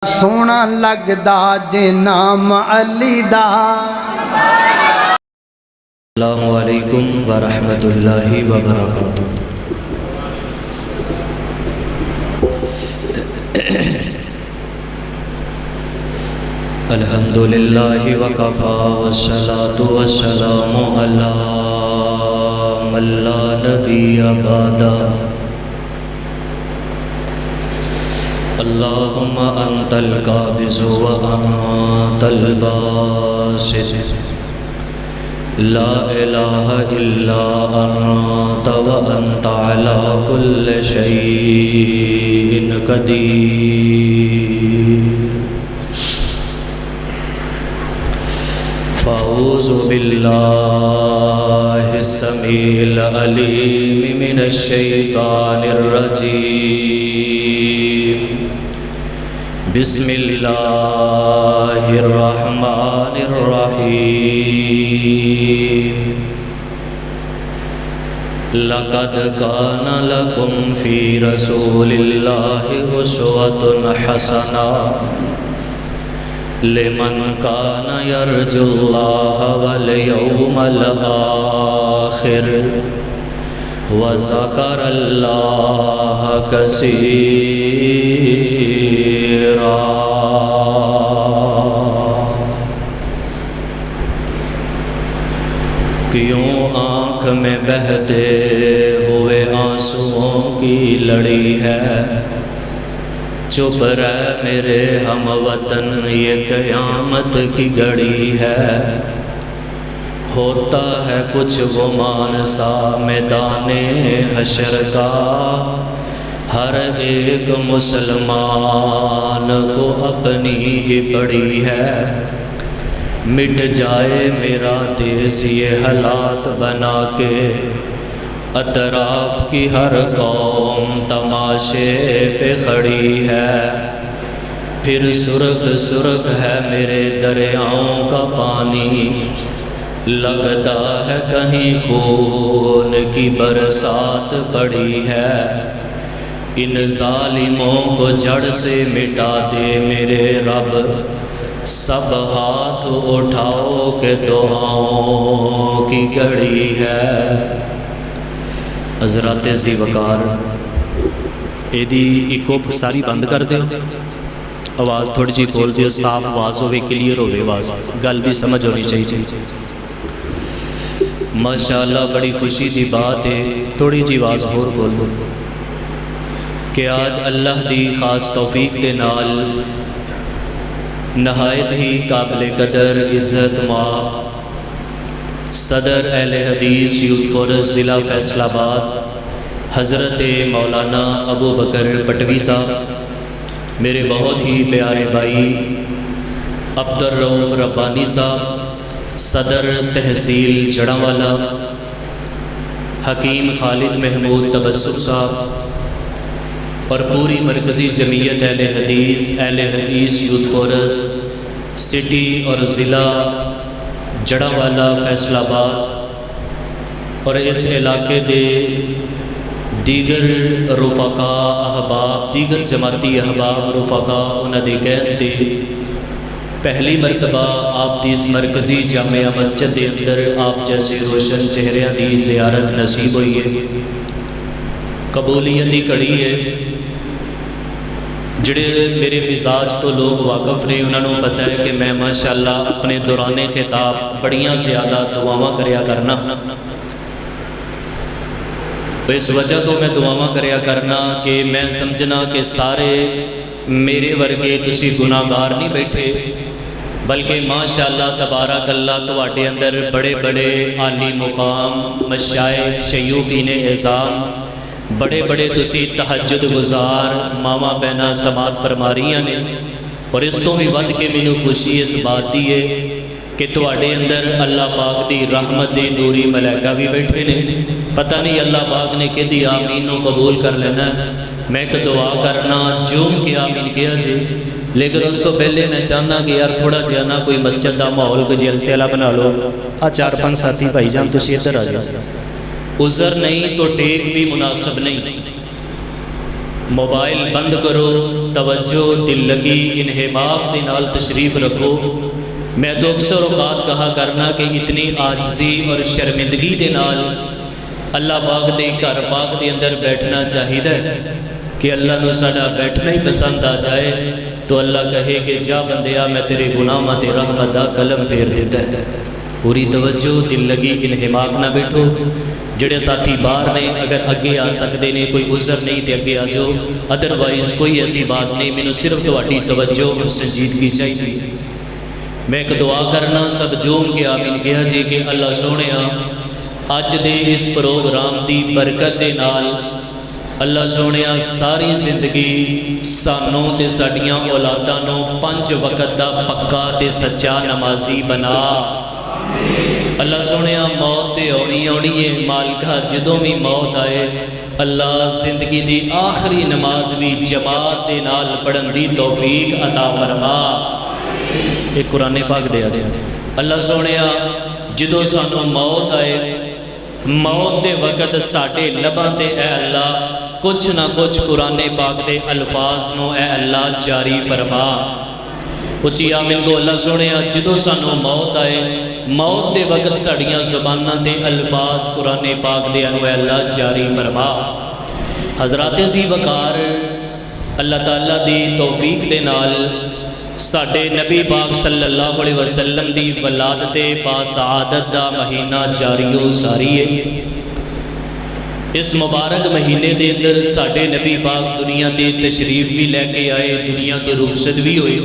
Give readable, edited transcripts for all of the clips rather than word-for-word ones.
سونا لگدا جے نام علی دا۔ السلام علیکم ورحمۃ اللہ وبرکاتہ۔ الحمد للہ وکفا والصلاة والسلام علی من لا نبی بعدہ۔ اللہم انت القابض وانت الباسط، لا الہ الا انت وانت علی کل شیء قدیر۔ فاعوذ باللہ السمیع العلیم من الشیطان الرجیم، بسم اللہ الرحمن الرحیم۔ لقد کان لکم فی رسول اللہ اسوۃ حسنہ لمن کان یرجو اللہ والیوم الآخر وذکر اللہ کثیرا۔ کیوں آنکھ میں بہتے ہوئے آنسوؤں کی لڑی ہے، چپ رہ میرے ہم وطن یہ قیامت کی گھڑی ہے۔ ہوتا ہے کچھ گمان سا میدان حشر کا، ہر ایک مسلمان کو اپنی ہی پڑی ہے۔ مٹ جائے میرا دیس یہ حالات بنا کے، اطراف کی ہر قوم تماشے پہ کھڑی ہے۔ پھر سرخ سرخ ہے میرے دریاؤں کا پانی، لگتا ہے کہیں خون کی برسات پڑی ہے۔ ان ظالموں کو جڑ سے مٹا دے میرے رب، سب ہاتھ اٹھاؤ کہ دعاؤں کی گھڑی ہے۔ حضرات عزیز وقار، ایدی ایکو ساری بند کر دے، آواز تھوڑی جی کھول دیو، صاف آواز ہوئے، کلیئر ہوئے آواز، گل بھی سمجھ ہونی چاہیے۔ ماشاءاللہ بڑی خوشی دی بات ہے، تھوڑی جی آواز اور کھول دو کہ آج اللہ دی خاص توفیق دے نال نہایت ہی قابل قدر عزت ماں صدر اہل حدیث یوتھ فورس ضلع فیصل آباد حضرت مولانا ابو بکر پٹوی صاحب، میرے بہت ہی پیارے بھائی عبدالرؤف ربانی صاحب صدر تحصیل جڑاوالا، حکیم خالد محمود تبسم صاحب اور پوری مرکزی جمعیت اہل حدیث یوتھ فورس سٹی اور ضلع جڑاوالا فیصل آباد اور اس علاقے دے دیگر رفقا احباب، دیگر جماعتی احباب رفقا انہاں دی قید تے پہلی مرتبہ آپ دی اس مرکزی جامعہ مسجد دے اندر آپ جیسے روشن چہریاں دی زیارت نصیب ہوئی ہے۔ قبولیت دی کڑی ہے، جڑے میرے مزاج تو لوگ واقف نے انہوں نے پتہ ہے کہ میں ماشاءاللہ اپنے دوران خطاب بڑیاں زیادہ دعاواں کریا کرنا، اس وجہ تو میں دعاواں کریا کرنا کہ میں سمجھنا کہ سارے میرے ورگے تسی گناہگار نہیں بیٹھے، بلکہ ماشاءاللہ تبارک اللہ تواڈے اندر بڑے بڑے عالی مقام مشائخ شیوخین اعظام، بڑے بڑے تسی تہجد گزار ماما بہنا سماعت فرما رہی نے، اور اس تو بھی ود کے مینوں خوشی اس بات دی ہے کہ تواڈے اندر اللہ پاک دی رحمت دی نوری ملائکہ بھی بیٹھے نے۔ پتہ نہیں اللہ پاک نے کدی آمین نو قبول کر لینا ہے، میں ایک دعا کرنا جوم کے آمین کیا جی، لیکن اس تو پہلے میں چاہنا کہ یار تھوڑا جہا نا کوئی مسجد دا ماحول کوئی جلسے والا بنا لو۔ چار پانچ ساتھی بھائی جان تسی ادھر آ جاؤ، عذر نہیں تو ٹیک بھی مناسب نہیں۔ موبائل بند کرو، توجہ دل لگی انہماک دے نال تشریف رکھو۔ میں تو اکثر اوقات کہا کرنا کہ اتنی عاجزی اور شرمندگی دے نال اللہ پاک دے گھر پاک دے اندر بیٹھنا چاہیے کہ اللہ نو ساڈا بیٹھنا ہی پسند آ جائے تو اللہ کہے کہ جا بندیا میں تیرے گناہاں تے رحمت دا قلم پھیر دیتا ہے۔ پوری توجہ دل لگی انہماک نہ بیٹھو۔ جڑے ساتھی باہر نے اگر اگے آ سکتے نے، کوئی عذر نہیں تے اگے آ جاؤ، ادروائز کوئی ایسی بات نہیں، مینوں صرف تہاڈی توجہ اور سنجیدگی چاہیے۔ میں ایک دعا کرنا سب جوم کے آمین کہا جی کہ اللہ سونیا اج دے اس پروگرام دی برکت دے نال اللہ سونیا ساری زندگی سانوں تے ساڈیاں اولاداں نو 5 وقت دا پکا تے سچا نمازی بنا۔ اللہ سونیا موت تے آنی ہے مالکا، جدوں بھی موت آئے اللہ زندگی دی آخری نماز بھی جماعت دے نال پڑھن دی توفیق عطا فرما۔ ایک قرآن پاک دیا جائے اللہ سونیا جدوں سانوں موت آئے، موت دے وقت ساڈے لباں تے اے اللہ کچھ نہ کچھ قرآن پاک دے الفاظ نو اے اللہ جاری فرما۔ اچھی آمین کو اللہ سونیا جدوں سانوں موت آئے، موت دے وقت ساڑیاں زباناں دے الفاظ قرآن پاک دے انو اے اللہ جاری فرما۔ حضرات زی وقار اللہ تعالیٰ دی توفیق دے نال ساڑھے نبی پاک صلی اللہ علیہ وسلم دی ولادت باسعادت دا مہینہ جاریو ساری ہے۔ اس مبارک مہینے دے اندر ساڑھے نبی پاک دنیا تے تشریف بھی لے کے آئے، دنیا تو رخصت بھی ہوئی۔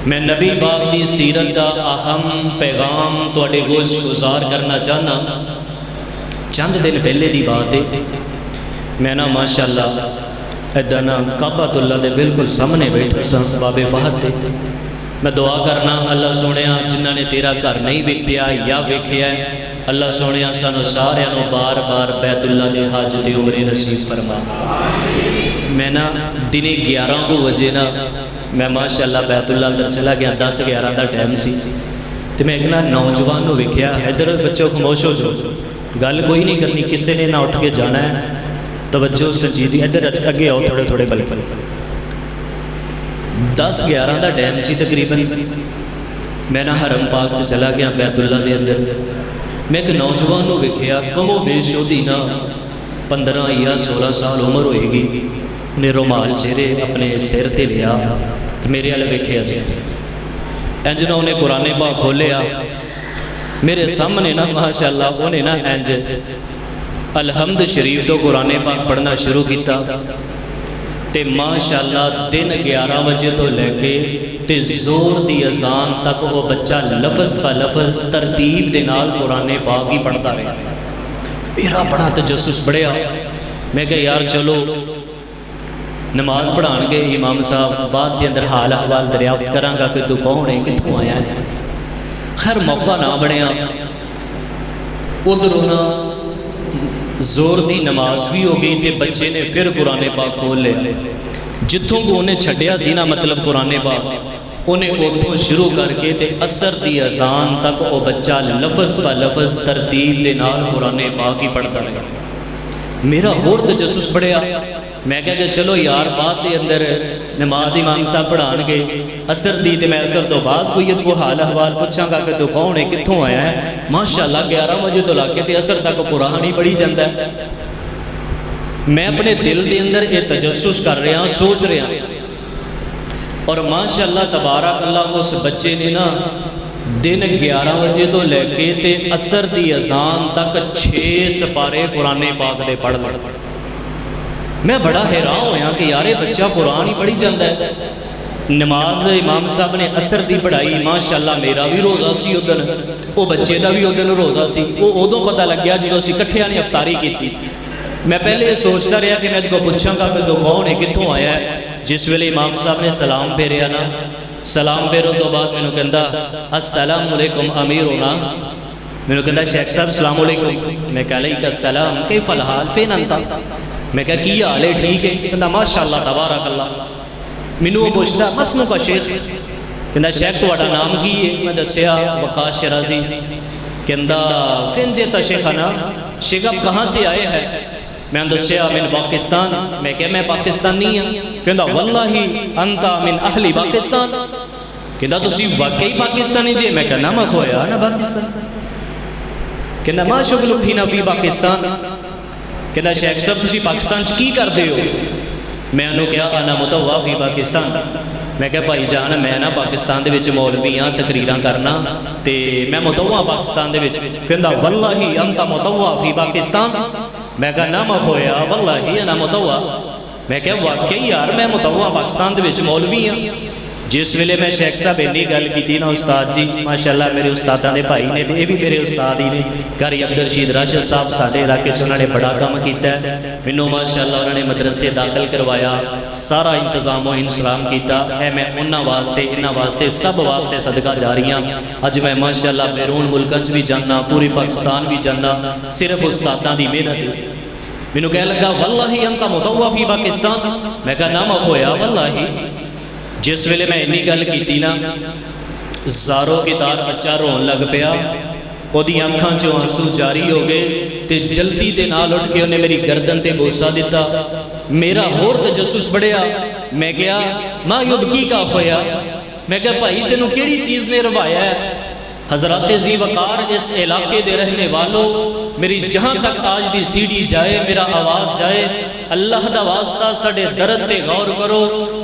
میں نبی پاک دی سیرت دا اہم پیغام تواڈے گزار کرنا چاہنا۔ چند دن پہلے دی بات ہے، میں نا ماشاءاللہ ایدانا کعبۃ اللہ دے بالکل سامنے بیٹھا سا باب فہد دے۔ میں دعا کرنا اللہ سونیا جنہ نے تیرا گھر نہیں ویکھیا یا ویکھیا ہے اللہ سونیا سانو سارے نو بار بار بیت اللہ دے حاجت عمرے نصیب فرما۔ میں نا دن 11 بجے نا میں ماشاءاللہ بیت اللہ اندر چلا گیا، 10-11 دا ٹائم سی تے میں ایک نا نوجوان نو ویکھیا، ادھر بچوں خاموش ہو جو، گل کوئی نہیں کرنی، کسے نے نہ اٹھ کے جانا ہے، توجہ سنجیدگی، ادھر اگے آؤ تھوڑے تھوڑے بلکل 10-11 دا ٹائم سی تقریباً۔ میں نا حرم پاک چلا گیا بیت اللہ دے اندر، میں ایک نوجوان نو ویکھیا، کم و بیش اودی نا 15 یا 16 سال عمر ہوئے گی، انہیں رومال چہرے اپنے سر تے لیا، میرے والے ویکھیا جی انج نہ انہیں قرآن پاک کھولیا میرے سامنے نا ماشاءاللہ انہیں نا انج الحمد شریف تو قرآن پاک پڑھنا شروع کیتا تے ماشاءاللہ دن 11 بجے تو لے کے تے زور دی اذان تک وہ بچہ لفظ پا لفظ ترتیب دے نال قرآن پاک ہی پڑھتا رہا۔ میرا بڑا تجسس بڑھیا، میں کہا یار چلو نماز پڑھان گے امام صاحب، بعد کے اندر حال احوال دریافت کراں گا کہ تو کون ہے کتوں آیا ہے۔ خیر موقع نہ بڑھیا، ادھر ہونا زور دی نماز بھی ہو گئی تے بچے نے پھر قرآن پاک کھول لیا، جتوں کو انہیں چھڑیا سی نا مطلب قرآن پاک انہیں اتوں شروع کر کے تے اثر دی اذان تک وہ بچہ لفظ پا لفظ ترتیب دے نال قرآن پاک ہی پڑھتا رہا۔ میرا اور تجسس بڑھیا، میں کہا کہ چلو یار بعد دے اندر نماز امام صاحب پڑھان گے اثر دی تے میں اثر تو بعد کوئی کو حال احوال پوچھاں گا کہ تو کون ہے کتوں آیا ہے۔ ماشاءاللہ 11 بجے تو لگ کے تے اثر تک قرآن ہی پڑھی جاتا ہے۔ میں اپنے دل دے اندر یہ تجسس کر رہا ہوں، سوچ رہا ہوں، اور ماشاءاللہ تبارک اللہ اس بچے نے نا دن 11 بجے تو لے کے تے اثر دی اذان تک 6 سپارے قرآن پاک دے پڑھ لڑ۔ میں بڑا حیران ہویا کہ یارے بچہ قرآن ہی پڑھی جاتا ہے۔ نماز امام صاحب نے اثر دی پڑھائی، ماشاءاللہ میرا بھی روزہ سی ادھر، وہ بچے دا بھی ادھر روزہ سی، وہ ادوں پتہ لگ گیا جدوں اسی کٹھیاں نے افطاری کی۔ میں پہلے یہ سوچتا رہا کہ میں کو پوچھاں گا کہ تو کون ہے کتوں آیا ہے۔ جس ویلے امام صاحب نے سلام پھیریا نا، سلام پھیروں تو بعد میں نے کہندا السلام علیکم امیرنا، میں نے کہندا شیخ صاحب السلام علیکم، میں کہا علیک السلام کیف الحال فین انت، میں کہا کی حال ہے ٹھیک ہے، کہندا ماشاءاللہ تبارک اللہ۔ مینوں وہ پوچھتا مسمو کا شیخ، کہندا شیخ تہاڈا نام کی ہے، میں دسیا وقاص شرازی، کہندا فین جیتا شیخانا، شیخ آپ کہاں سے آئے ہیں؟ میں دسیا من پاکستان، میں کہا میں پاکستانی ہاں، کہندا واللہ انتا من اہل پاکستان، کہندا تسی واقعی پاکستانی جے؟ میں کہا نہ میں کھویا نہ پاکستان، کہندا ما شغلک ہی نہ فی پاکستان، کہندا شیخ صاحب تسی پاکستان چ کی کردے ہو؟ میں انہوں کہا انا متوع فی پاکستان، میں کہا بھائی جان میں نا پاکستان دے وچ مولوی ہاں تقریراں کرنا تے میں متوع پاکستان دے وچ، کہندا واللہ انت متوع فی پاکستان، میں کہا نہ میں کھویا واللہ انا متوع، میں کہا واقعی یار میں متوع پاکستان دے وچ مولوی ہاں۔ جس ویلے میں شیخ صاحب اینی گل کیتی نا استاد جی ماشاءاللہ میرے استاداں دے بھائی نے تے یہ بھی میرے استاد ہی نے، قاری عبدالرشید راشد صاحب ساڈے علاقے چ انہوں نے بڑا کام کیتا ہے، مینوں ماشاءاللہ انہوں نے مدرسے داخل کروایا، سارا انتظام و انسلام کیتا ہے، میں انہاں واسطے انہاں واسطے سب واسطے صدقہ جاری ہاں۔ اج میں ماشاءاللہ بیرون ملکاں چ بھی جانا، پوری پاکستان بھی جانا، صرف استاداں دی محنت ہے۔ مینوں کہہ لگا واللہ انت متوع فی پاکستان، میں کہا نہ میں ہویا واللہ۔ جس ویلے میں اینی گل کیتی نا زارو کی تار بچہ رون لگ پیا، او دی آنکھاں چوں آنسو جاری ہو گئے تے جلدی دے نال اٹھ کے انہیں میری گردن تے بوسا دیتا، میرا ہور تجسس بڑھیا، میں کہا ما یبکی کا ہویا، میں کہا بھائی تینوں کیڑی چیز نے روایا ہے؟ حضرات ذی وقار اس علاقے دے رہنے والوں، میری جہاں تک آج دی سیڑھی جائے میرا آواز جائے، اللہ دا واسطہ سڑے درد تے غور کرو،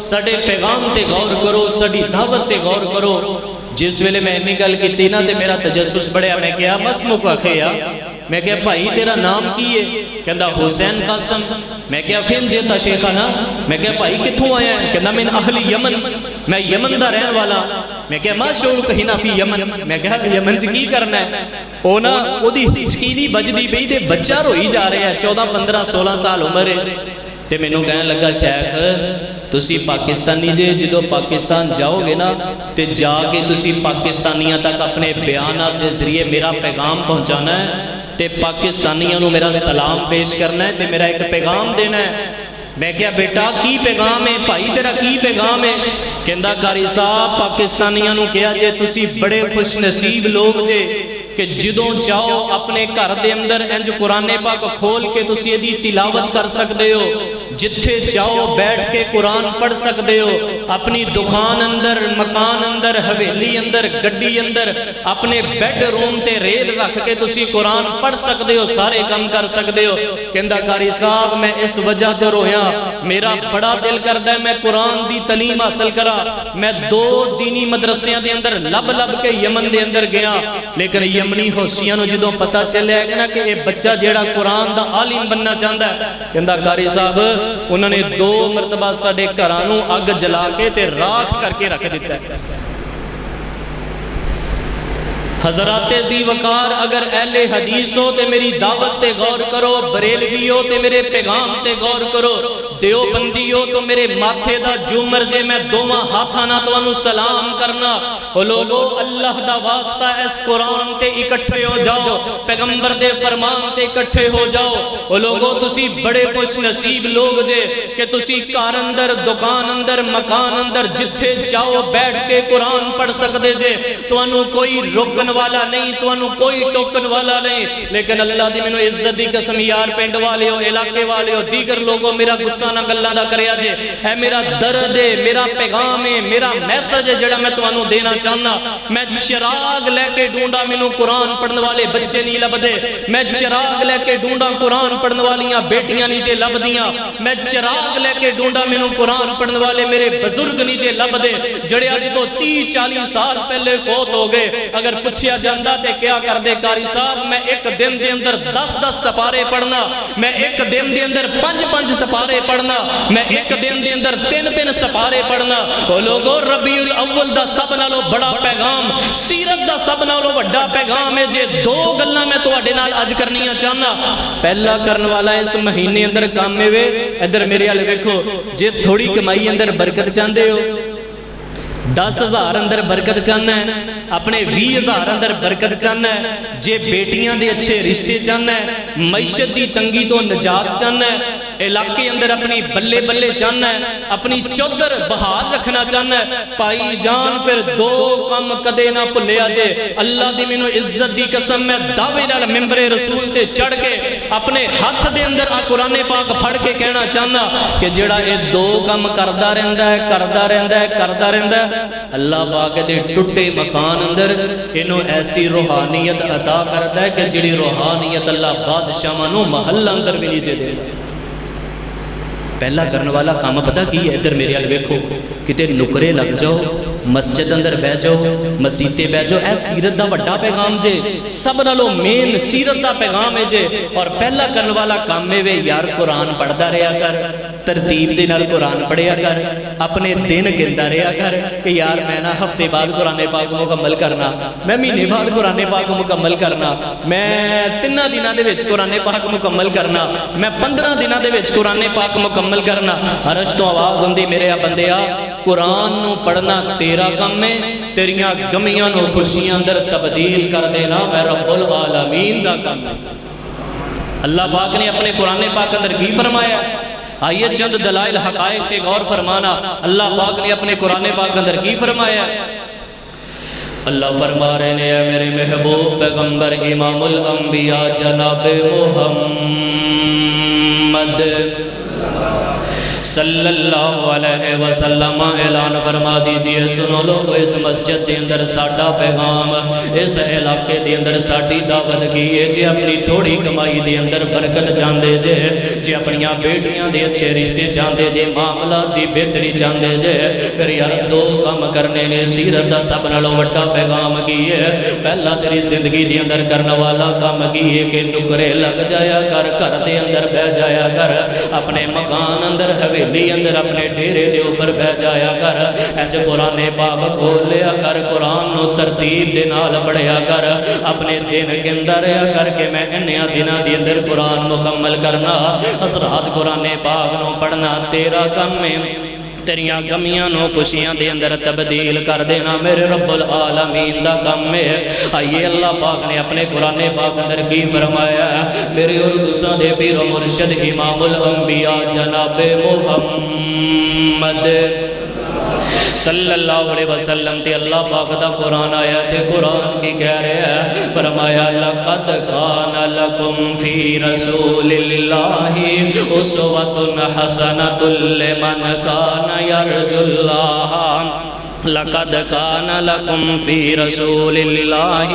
سڑے پیغام تے غور کرو، سڑی دعوت تے غور کرو۔ جس ویلے میں انہی گل کیتی نا تے میرا تجسس بڑھیا، میں کہا مسمک اخیا، میں کہا بھائی تیرا نام کی ہے؟ کہندا حسین قاسم، میں کہا پھر جیتا شیخانہ، میں کہا بھائی کتھوں آیا ہے؟ کہندا من اہل یمن، میں یمن دا رہن والا، میں کہا ما شعورک ہی نہ فی یمن، میں کہا یمن چ کی کرنا ہے؟ او نا او دی چکینی بجدی پئی تے بچہ روئی جا رہے ہیں، 14 15 16 سال عمر ہے، تے مینوں کہنے لگا شیخ تسی پاکستانی جے، جدو پاکستان جاؤ گے نا تے جا کے تسی پاکستانیاں تک اپنے بیانات دے ذریعے میرا پیغام پہنچانا ہے تے پاکستانیاں نو میرا سلام پیش کرنا ہے تے میرا ایک پیغام دینا ہے۔ میں کہا بیٹا کی پیغام ہے بھائی تیرا کی پیغام ہے؟ کہندا قاری صاحب پاکستانیاں نو کہا جے تسی بڑے خوش نصیب لوگ جے کہ جدوں چاہو اپنے گھر دے اندر انج قرآن پاک کھول کے تسی دی تلاوت کر سکتے ہو، جتھے چاہو بیٹھ کے قرآن پڑھ سکتے ہو، اپنی دکان اندر، مکان اندر، حویلی اندر، گڈی اندر، اپنے بیڈ روم تے ریل رکھ کے تسی قرآن پڑھ سکتے ہو، سارے کام کر سکتے ہو۔ کہندا قاری صاحب میں اس وجہ تے رویا، میرا بڑا دل کردا ہے میں قرآن دی تعلیم حاصل کرا، میں 2 دینی مدرسیاں دے اندر لب لب کے یمن دے اندر گیا، لیکن یمنی حوثیاں نو جدوں پتہ چلیا کہ نا کہ یہ بچہ جیڑا قرآن دا عالم بننا چاہتا ہے، کہندا قاری صاحب انہوں نے 2 مرتبہ ساڈے گھرانوں اگ جلا کے تے راکھ کر کے رکھ دیتا ہے۔ حضرات ذی وقار اگر اہل حدیث ہو تے میری دعوت تے غور کرو، بریلوی ہو تے میرے پیغام تے غور کرو، دیوبندی ہو تو میرے ماتھے دا جومر جے میں دوواں ہاتھاں نال تانوں سلام کرنا۔ او لوگو اللہ دا واسطہ اس قرآن تے اکٹھے ہو جاؤ، پیغمبر دے فرمان تے اکٹھے ہو جاؤ۔ او لوگو تسی بڑے خوش نصیب لوگ جے کہ تسی گھر اندر، دکان اندر، مکان اندر جتھے چاہو بیٹھ کے قرآن پڑھ سکتے جے، تانوں کوئی روکن والا نہیں، تانوں کوئی ٹوکن والا نہیں۔ لیکن اللہ دی مینوں عزت دی قسم یار پنڈ والے ہو، علاقے والے ہو، دیگر لوگوں میرا غصہ نہ گلاں دا کریا جے، اے میرا درد ہے، میرا پیغام ہے، میرا میسج ہے جڑا میں تانوں دینا چاہنا۔ میں چراغ لے کے ڈھونڈا مینوں قرآن پڑھنے والے بچے نہیں لبدے، میں چراغ لے کے ڈھونڈا قرآن پڑھنے والیاں بیٹیاں نہیں جے لبدیاں، میں چراغ لے کے ڈھونڈا مینوں قرآن پڑھنے والے میرے بزرگ نہیں جے لبدے جڑے اج تو 30-40 سال پہلے فوت ہو گئے۔ اگر پوچھیا جاندا تے کیا کر دے قاری صاحب میں ایک دن دے اندر 10-10 سپارے پڑھنا، میں ایک دن دے اندر 5-5 سپارے پڑھنا، میں ایک دن دے اندر 3-3 سپارے پڑھنا۔ او لوگو ربیع الاول دا سب نالوں بڑا پیغام، سیرت دا سب نالوں بڑا پیغام ہے جے 2 گلاں میں تواڈے نال اج کرنیاں چاہنا۔ پہلا کرن والا اس مہینے اندر کام میں وے ادھر میرے والے ویکھو، جے تھوڑی کمائی اندر برکت چاہندے ہو، 10,000 اندر برکت چاہنا ہے، اپنے 20,000 اندر برکت چاہنا ہے، جے بیٹیاں دے اچھے رشتے چاہنا ہے، معیشت دی تنگی تو نجات چاہنا ہے، علاقے اندر اپنی بلے بلے چاہنا ہے، اپنی چودر بہار رکھنا چاہنا ہے، پائی جان پھر دو کم کدے نہ بھلیا جے۔ اللہ دی مینوں عزت دی قسم میں دعوے نال ممبر رسول تے چڑھ کے اپنے ہاتھ دے اندر قرآن پاک پڑھ کے کہنا چاہنا کہ جڑا اے دو کم کردا رہندا ہے کردا رہندا ہے کردا رہندا ہے، اللہ پاک دے ٹوٹے مکان اندر انہوں ایسی روحانیت عطا کرتا ہے کہ جڑی روحانیت اللہ بادشاہ نوں محل اندر بھی نہیں دے۔ پہلا کرنے والا کام پتہ کی ہے؟ ادھر میرے ال ویکھو، کتے نکرے لگ جاؤ، مسجد اندر بہ جاؤ، مسیتے بہ جاؤ، اے سیرت دا بڑا پیغام جے، سب نالوں مین سیرت دا پیغام ہے جے۔ اور پہلا کرنے والا کام ہے یار قرآن پڑھدا رہیا کر، ترتیب دے نال قرآن پڑھیا کر، اپنے دن گندا رہیا کر کہ یار میں نا ہفتے بعد قرآن پاک مکمل کرنا، میں مہینے بعد قرآن پاک مکمل کرنا، میں 3 دنوں دے وچ قرآن پاک مکمل کرنا، میں 15 دنوں دے وچ قرآن پاک مکمل کرنا۔ عرش تو آواز ہوندی میرے بندیا، قرآن نو پڑھنا تیرا کم ہے، تیریاں گمیاں نو خوشیاں اندر تبدیل کر دینا میں رب العالمین دا کم ہے۔ اللہ پاک نے اپنے قرآن پاک اندر کی فرمایا؟ آئیے چند دلائل حقائق تے غور فرمانا۔ اللہ پاک نے اپنے قرآن پاک اندر کی فرمایا؟ اللہ فرما رہے ہیں میرے محبوب پیغمبر امام الانبیاء جناب محمد صلی اللہ علیہ وسلم اعلان فرما دیجئے، سنو لوگو اس مسجد دے اندر ساڈا پیغام، اس علاقے دے اندر ساڈی دعوت کیے جے اپنی تھوڑی کمائی دے اندر برکت چاہندے جے، جے اپنیاں بیٹیاں دے اچھے رشتے چاہندے جے، معاملات دی بہتری چاہندے جے، پھر یار دو کام کرنے نے سیرت دا سب نالوں وڈا پیغام کیے۔ پہلا تیری زندگی دے اندر کرنے والا کام کیے کہ نکرے لگ جایا کر، گھر دے اندر بہ جایا کر، اپنے مکان اندر حویلی اندر اپنے ڈیرے دے اوپر بہ جایا کر، اج قرآن پاک کھول لیا کر، قرآن نو ترتیب دے نال پڑھیا کر، اپنے دن گندا رہیا کر کہ میں انہاں دناں دے اندر قرآن مکمل کرنا۔ حضرات قرآن پاک نو پڑھنا تیرا کم ہے، تیریاں کمیاں نو خوشیاں دے اندر تبدیل کر دینا میرے رب العالمین دا کم ہے۔ آئیے اللہ پاک نے اپنے قرآن پاک اندر کی فرمایا؟ میرے اور دوسرا دے پیر و مرشد امام الانبیاء جناب محمد صلی اللہ علیہ وسلم تے اللہ پاک دا قرآن آیا تے قرآن کی کہہ رہے ہیں؟ فرمایا لَقَدْ كَانَ لَكُمْ فِي رَسُولِ اللَّهِ أُسْوَةٌ حَسَنَةٌ لِمَنْ كَانَ يَرْجُو اللَّهَ لَقَدْ كَانَ لَكُمْ فِي رَسُولِ اللَّهِ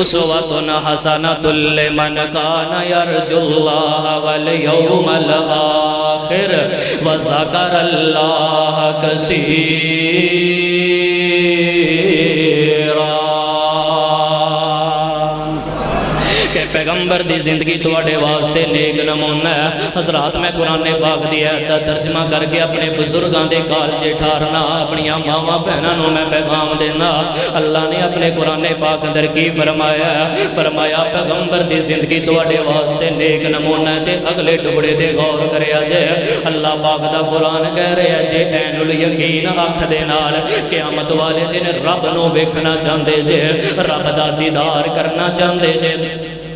أُسْوَةٌ حَسَنَةٌ لِمَنْ كَانَ يَرْجُو اللَّهَ وَالْيَوْمَ الْآخِرَ وَذَكَرَ اللَّهَ كَثِيرًا۔ پیغمبر دی زندگی تواڈے واسطے نیک نمونہ ہے۔ حضرات میں قرآن پاک دی آیت دا ترجمہ کر کے اپنے بزرگاں دے کالجے ٹھارنا، اپنیاں ماواں بہناں نوں میں پیغام دینا۔ اللہ نے اپنے قرآن پاک اندر کی فرمایا؟ فرمایا پیغمبر دی زندگی تواڈے واسطے نیک نمونہ ہے تے اگلے ٹکڑے تے غور کریا جے۔ اللہ پاک دا قرآن کہہ رہا ہے جے عین الیقین اکھ دے نال قیامت والے دن رب نو ویکھنا چاہندے جے، رب دا دیدار کرنا چاہندے جے،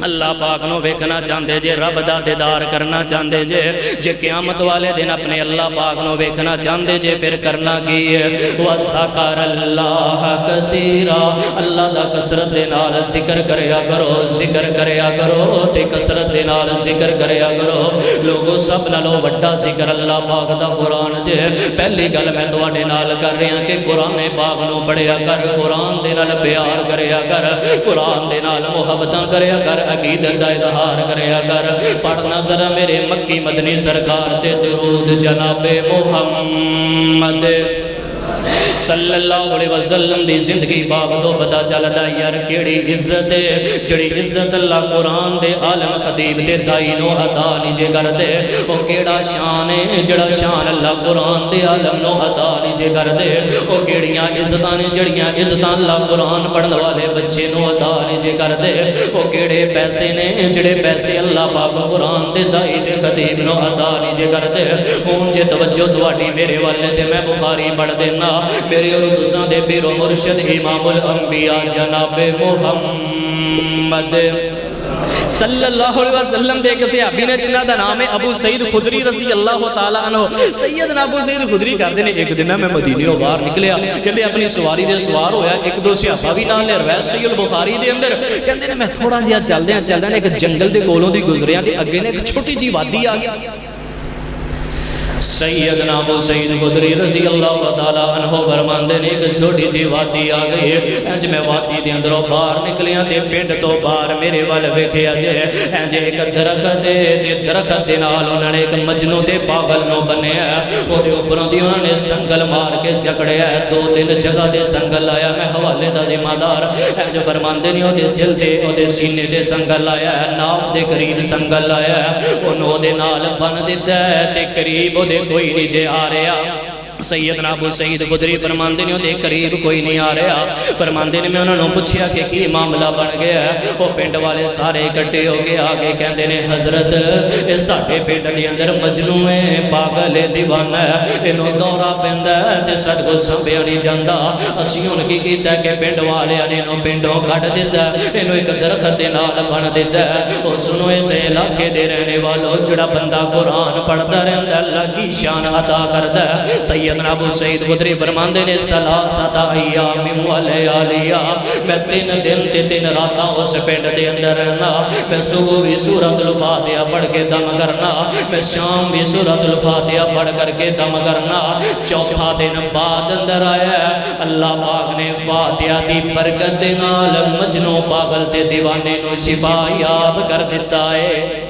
اللہ پاک نو ویکھنا چاہندے جے، رب دا دیدار کرنا چاہندے جے، جے قیامت والے دن اپنے اللہ پاک نو ویکھنا چاہندے جے پھر کرنا کی ہے؟ وَذَكَرَ اللَّهَ كَثِيرًا، اللہ دا کثرت دے نال ذکر کریا کرو، ذکر کریا کرو تے کثرت دے نال ذکر کریا کرو۔ لوگو سب نالوں وڈا ذکر اللہ پاک دا قرآن جے۔ پہلی گل میں تواڈے نال کر رہا کہ قرآن پاک نو پڑھیا کر، قرآن دے نال پیار کریا کر، قرآن دے نال محبتاں کریا کر، عقیدت دا اظہار کریا کر۔ پڑھنا ذرا میرے مکی مدنی سرکار تے درود جناب محمد صلی اللہ علیہ وسلم دی زندگی پاک تو پتا چلدا یار کیڑی عزت ہے، جڑی عزت اللہ قرآن دے عالم خطیب تے دائی نو عطا نہیں جے کر دے۔ او کیڑا شان ہے جڑا شان اللہ قرآن دے عالم نو عطا نہیں جے کر دے۔ او کیڑیاں عزتاں نے جڑیاں عزتاں اللہ قرآن پڑھن والے بچے نو عطا نہیں جے کر دے۔ او کیڑے پیسے نے جڑے پیسے اللہ پاک قرآن دے دائی تے خطیب نو عطا نہیں جے کر دے۔ ہن جے توجہ تواڈی میرے والے تے میں بخاری پڑھ دینا، میرے اور دوسرا دے پیر و مرشد امام الانبیاء جناب محمد صلی اللہ علیہ وسلم دے کسی صحابی نے جنہ دا نام ہے ابو سعید خدری رضی اللہ تعالیٰ عنہ. سیدنا ابو سعید خدری کہتے ہیں ایک دن میں مدینہ باہر نکلیا, کہتے اپنی سواری دے سوار ہویا, ایک دو صحابہ بھی نال نے روایت صحیح البخاری دے اندر کہتے ہیں میں تھوڑا جہا چلدے ایک جنگل دے کولوں دی گزریاں تے اگے نے ایک چھوٹی جی وادی آ گئی. سیدنا ابو سعید خدری رضی اللہ تعالیٰ عنہ فرماندے نے ایک چھوٹی جی وادی آ گئی. انج میں وادی دے اندروں باہر نکلیاں تے پنڈ تو باہر میرے ول ویکھیا جے انج ایک درخت تے درخت دے نال انہاں نے ایک مجنوں تے پاگل نو بنیا, او دے اوپروں دی انہاں نے سنگل مار کے جکڑیا, 2-3 جگہ تے سنگل لایا. میں حوالے دا ذمہ دار انج فرماندے نے او دے سل تے او دے سینے تے سنگل لایا, ناف دے قریب سنگل لایا, اونوں دے نال بن دتا تے قریب دے کوئی نہیں جے آ رہا. سیدنا ابو سعید خدری فرماندے نے دے قریب کوئی نہیں آ رہا. فرماندے نے میں انہوں نے پوچھیا کہ کی معاملہ بن گیا ہے. وہ پنڈ والے سارے اکٹھے ہو کے آگے کہندے نے حضرت اس ساڈے پنڈ دے اندر مجنوں ہے, پاگل ہے, دیوانہ ہے, اینوں دورہ پیندا ہے تے ساڈے کول سنبھیا نہیں جاندا. اسی ہن کی کیتا کہ پنڈ والے نے اینوں پنڈوں کڈ دتا, اینوں ایک درخت دے نال بن دتا. او سنو اس علاقے دے رہنے والو جڑا بندہ قرآن پڑھدا رہندا اللہ کی شان عطا کردا ہے. سیدنا ابو سعید خدری فرماندے نے ثلاثۃ ایام و لیالیا, میں 3 دن تے 3 راتاں اس پنڈ دے اندر رہنا. میں صبح بھی سورۃ الفاتحہ پڑھ کے دم کرنا, میں شام بھی سورۃ الفاتحہ پڑھ کر کے دم کرنا. چوتھا دن بعد اندر آیا, اللہ پاک نے فاتحہ دی برکت دے نال مجنوں پاگل تے دیوانے نو شفا یاب کر دیتا ہے.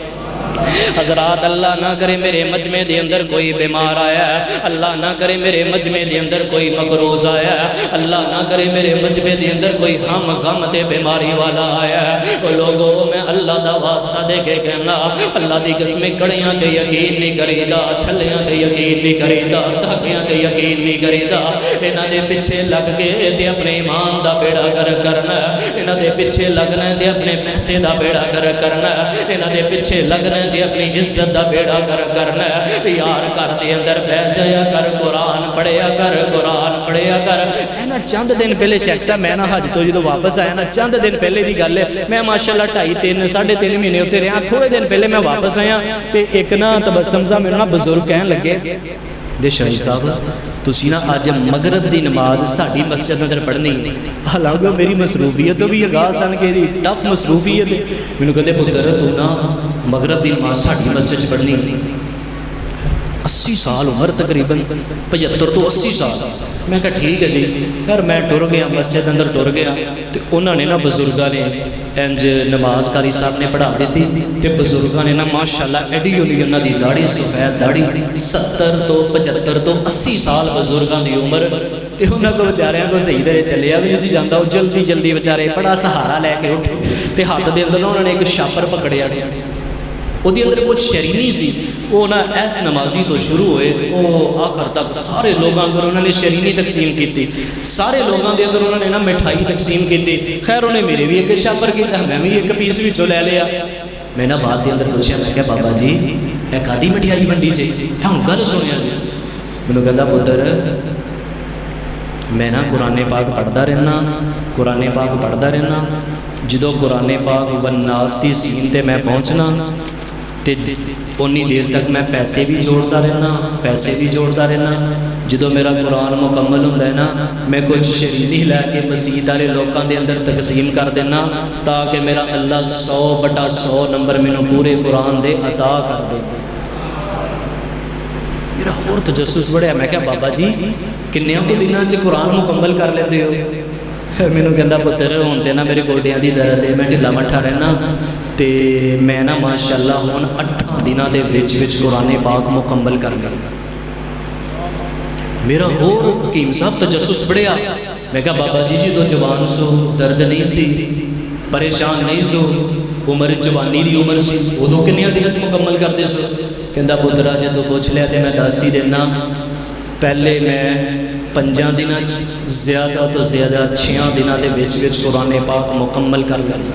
حضرات اللہ نہ کرے میرے مجمع دے اندر کوئی بیمار آیا ہے, اللہ نہ کرے میرے مجمع دے اندر کوئی مقروض آیا ہے, اللہ نہ کرے میرے مجمع دے اندر کوئی ہم غم تے بیماری والا آیا ہے. وہ لوگوں میں اللہ دا واسطہ دے کے کہنا اللہ دی قسمیں کڑیاں تے یقین نہیں کریدا, چھلیاں تے یقین نہیں کریدا, دھاگیاں تے یقین نہیں کریدا. انہاں دے پیچھے لگ کے تے اپنے ایمان دا بیڑا گرک کرنا, انہاں دے پیچھے لگنا تے اپنے پیسے دا بیڑا گرک کرنا, انہاں دے پیچھے لگنا تے اپنی عزت دا بیڑا گرک کرنا. یار گھر دے اندر بیٹھ جایا کر, قرآن پڑھیا کر, قرآن پڑھیا کر. ہے نا چند دن پہلے شیخ صاحب میں نا حج تو جدو واپس آیا نا, چند دن پہلے دی گل ہے, میں ماشاءاللہ 2.5 3.5 مہینے اتنے رہا. تھوڑے دن پہلے میں واپس آیا تے ایک نا تبسم سا میرے نا بزرگ کہن لگے دے شاہی صاحب تسی نا آج مغرب دی نماز ساڈی مسجد اندر پڑھنی. حالانکہ میری مصروفیت تو بھی اگاہ سن کے ٹف مصروفیت. مینوں کہندے پتر تو نا مغرب دی نماز ساڈی مسجد چ پڑھنی. 80 سال عمر تقریباً 75 تو 80 سال. میں کہا ٹھیک ہے جی. یار میں ٹر گیا مسجد اندر ٹر گیا تو انہوں نے نا بزرگاں نے انج نماز قاری صاحب نے پڑھا دیتی تے بزرگاں نے نا ماشاءاللہ ایڈی ہولی انہاں دی داڑھی سفید داڑھی 70 تو 75 تو 80 سال بزرگاں دی عمر تے انہاں کو بیچاریاں کو صحیح سے چلیا بھی نہیں سی جاندا. وہ جلدی جلدی بیچارے بڑا سہارا لے کے اٹھے تے ہاتھ دے اندر انہوں نے ایک شاپر پکڑیا سی. وہ دی اندر کچھ شرینی سی, وہ نا ایس نمازی تو شروع ہوئے وہ آخر تک سارے لوگاں اندر انہوں نے شرینی تقسیم کی تھی. سارے لوگاں دے اندر انہوں نے نا مٹھائی تقسیم کی تھی. خیر انہیں میرے بھی ایک شاپر کیتا, میں بھی ایک پیس بھی لے لیا. میں نا بعد دے اندر پوچھیا, میں کہا بابا جی اے کادی مٹھائی منڈی جی ہم گل سنیا جی. مینوں کہندا پتر میں نا قرآن پاک پڑھدا رہنا, قرآن پاک پڑھدا رہنا. جدو قرآن پاک والناس دی سین تے میں پہنچنا تے اونی دیر تک میں پیسے بھی جوڑتا رہنا, پیسے بھی جوڑتا رہنا. جدو میرا قرآن مکمل ہوتا ہے نا میں کچھ شرینی لے کے مسجد والے لوگوں دے اندر تقسیم کر دینا تاکہ میرا اللہ 100/100 نمبر مینوں پورے قرآن دے عطا کر دے. میرا اور تجسس بڑھیا. میں کہا بابا جی کنیاں کو دنوں چ قرآن مکمل کر لیتے ہو؟ مینوں کہندا پتر ہن تے نا میرے گوڈیاں دی درد ہے, میں ڈھلا مٹھا رہنا تے میں نا ماشاءاللہ ہن 8 دنوں دے وچ قرآن پاک مکمل کر گیا. میرا اور حکیم صاحب تجسس بڑھیا. میں کہا بابا جی جدو جوان سو درد نہیں سی, پریشان نہیں سو, عمر جوانی دی عمر سی, ادو کنیاں دنوں چ مکمل کردے سو؟ کہندا پترا جدو پوچھ لیا تے میں دس ہی دینا. پہلے میں 5 دنوں زیادہ تو زیادہ 6 دنوں دے وچ قرآن پاک مکمل کر گیا.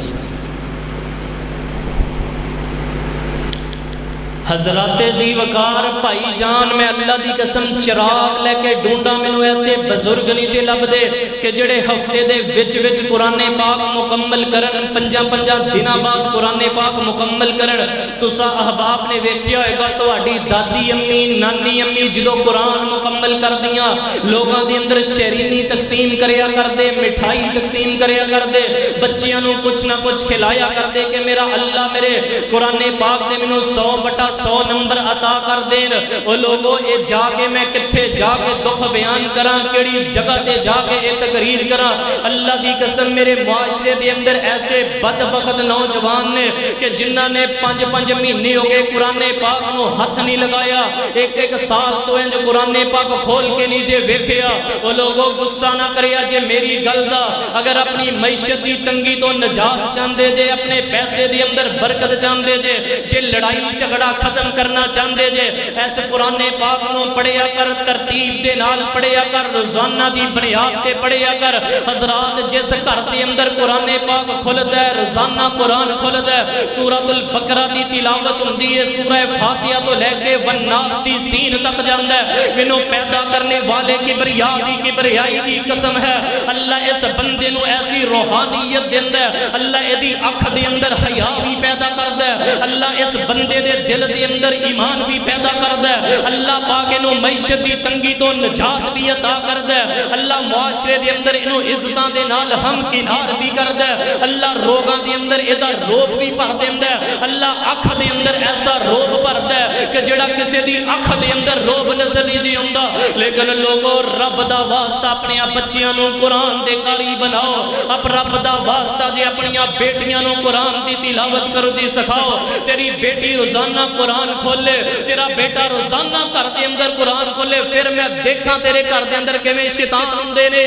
حضرات زی وقار بھائی جان میں اللہ دی قسم چراغ لے کے ڈھونڈا مینوں ایسے بزرگ نہیں جے لب دے کہ جڑے ہفتے دے وچ قرآن پاک مکمل کرن پنجاں دناں بعد قرآن پاک مکمل کرن تسا احباب نے ویکھیا ہوئے گا تہاڈی دادی امی نانی امی جدوں قرآن مکمل کر دیاں لوگاں دے اندر شیرینی تقسیم کریا کر دے مٹھائی تقسیم کریا کر دے بچیاں نوں کچھ نہ کچھ کھلایا کر دے کہ میرا اللہ میرے قرآن پاک دے مینوں 100/100 نمبر عطا کر دین او لوگوں اے جا کے میں کتھے جا کے دکھ بیان کراں کیڑی جگہ تے جا کے اے تقریر کراں اللہ دی قسم میرے معاشرے دے اندر ایسے بدبخت نوجوان نے کہ جنہاں نے 5 مہینے ہو گئے قرآن پاک نو ہاتھ نہیں لگایا ایک سال تو انج قرآن پاک کھول کے نہیں جے ویکھیا او لوگوں غصہ نہ کریا جے میری گل دا اگر اپنی معیشت دی تنگی تو نجات چاہندے جے اپنے پیسے دے اندر برکت چاہندے جے لڑائی جھگڑا ختم کرنا چاہندے جے ایسے قرآن پاک نو پڑھیا کر ترتیب دے نال پڑھیا کر روزانہ دی بنیاد تے پڑھیا کر حضرات جس گھر دے اندر قرآن پاک کھلدا ہے روزانہ قرآن کھلدا ہے سورۃ البقرہ دی تلاوت ہوندی ہے سورہ فاتحہ تو لے کے والناس دی سین تک جاندا ہے مینوں پیدا کرنے والے کبریائی دی قسم ہے اللہ اس بندے نو ایسی روحانیت دیندا ہے اللہ ایدی اکھ دے اندر حیا بھی پیدا کردا ہے اللہ اس بندے دے دل دے اندر ایمان بھی پیدا کردا ہے اللہ پاک انہوں معیشت دی تنگی تو نجات بھی عطا کردا ہے اللہ معاشرے دے اندر انہوں عزتاں دے نال ہم کنار بھی کردا ہے اللہ روگاں دے اندر ایدا روب بھی بھر دیندا ہے اللہ اکھ دے اندر ایسا روب بھردا ہے کہ جڑا کسے دی اکھ دے اندر روب نظر نہیں جی ہوندا لیکن لوگوں رب دا واسطہ اپنے بچیاں نوں قرآن دے قاری بناؤ اب رب دا واسطہ جے اپنی بیٹیاں نوں قرآن دی تلاوت کرو دی سکھاؤ تیری بیٹی روزانہ قرآن کھولے تیرا بیٹا روزانہ گھر دے اندر قرآن کھولے پھر میں دیکھاں تیرے گھر دے اندر کیویں شیطان ہوندے نے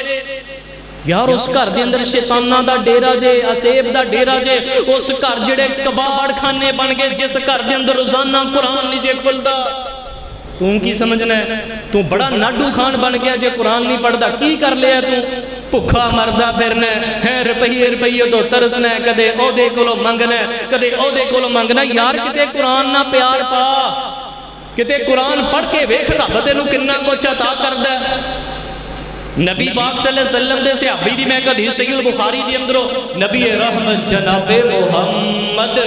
یار اس گھر دے اندر شیطاناں دا ڈیرا جے اسیب دا ڈیرا جے اس گھر جڑے کباڑ خانے بن گئے جس گھر دے اندر روزانہ قرآن نہیں جے کھلدا تو کی سمجھنا ہے تو بڑا ناڈو خان بن گیا جے قرآن نہیں پڑھدا کی کر لیا تو بھکھا مردا پھرنا ہے روپیے تو ترسنا ہے کدے او دے کولو منگنا ہے کدے او دے کولو منگنا یار کتے قرآن نہ پیار پا کتے قرآن پڑھ کے ویکھ رب تینوں کتنا کچھ عطا کردا ہے نبی پاک صلی اللہ علیہ وسلم دے صحابی دی میں ایک حدیث صحیح البخاری دی اندرو نبی رحمت جناب محمد